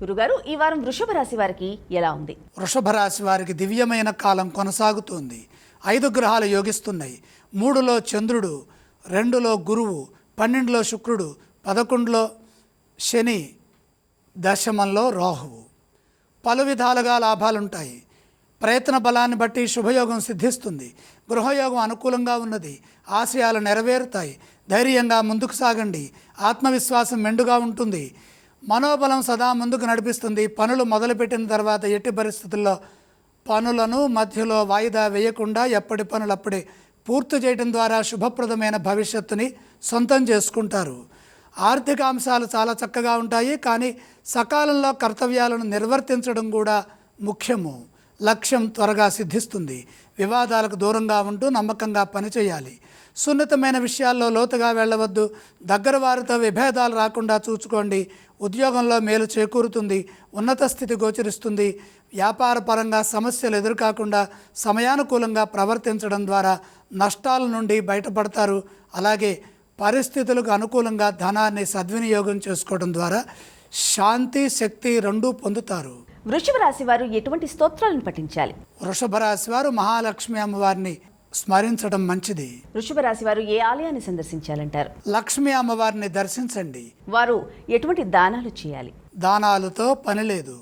గురుగారు, ఈ వారం వృషభ రాశి వారికి ఎలా ఉంది? వృషభ రాశి వారికి దివ్యమైన కాలం కొనసాగుతుంది. 5 గ్రహాలు యోగిస్తున్నాయి. 3లో చంద్రుడు, 2లో గురువు, 12లో శుక్రుడు, 11లో శని, దశమంలో రాహువు. పలు విధాలుగా లాభాలుంటాయి. ప్రయత్న బలాన్ని బట్టి శుభయోగం సిద్ధిస్తుంది. గృహయోగం అనుకూలంగా ఉన్నది. ఆశయాలు నెరవేరుతాయి. ధైర్యంగా ముందుకు సాగండి. ఆత్మవిశ్వాసం మెండుగా ఉంటుంది. మనోబలం సదా ముందుకు నడిపిస్తుంది. పనులు మొదలుపెట్టిన తర్వాత ఎట్టి పరిస్థితుల్లో పనులను మధ్యలో వాయిదా వేయకుండా ఎప్పటి పనులు అప్పుడే పూర్తి చేయడం ద్వారా శుభప్రదమైన భవిష్యత్తుని సొంతం చేసుకుంటారు. ఆర్థిక అంశాలు చాలా చక్కగా ఉంటాయి. కానీ సకాలంలో కర్తవ్యాలను నిర్వర్తించడం కూడా ముఖ్యము. లక్ష్యం త్వరగా సిద్ధిస్తుంది. వివాదాలకు దూరంగా ఉంటూ నమ్మకంగా పనిచేయాలి. సున్నితమైన విషయాల్లో లోతుగా వెళ్ళవద్దు. దగ్గర వారితో విభేదాలు రాకుండా చూసుకోండి. ఉద్యోగంలో మేలు చేకూరుతుంది. ఉన్నత స్థితి గోచరిస్తుంది. వ్యాపార పరంగా సమస్యలు ఎదురుకాకుండా సమయానుకూలంగా ప్రవర్తించడం ద్వారా నష్టాల నుండి బయటపడతారు. అలాగే పరిస్థితులకు అనుకూలంగా ధనాన్ని సద్వినియోగం చేసుకోవడం ద్వారా శాంతి, శక్తి రెండూ పొందుతారు. వృషభ రాశి వారు ఎటువంటి స్తోత్రాలను పఠించాలి? వృషభ రాశి వారు మహాలక్ష్మి అమ్మవారిని స్మరించడం మంచిది. వృషభ రాశి వారు ఏ ఆలయాన్ని సందర్శించాలంటారు? లక్ష్మీ అమ్మవారిని దర్శించండి. వారు ఎటువంటి దానాలు చేయాలి? దానాలతో పని లేదు.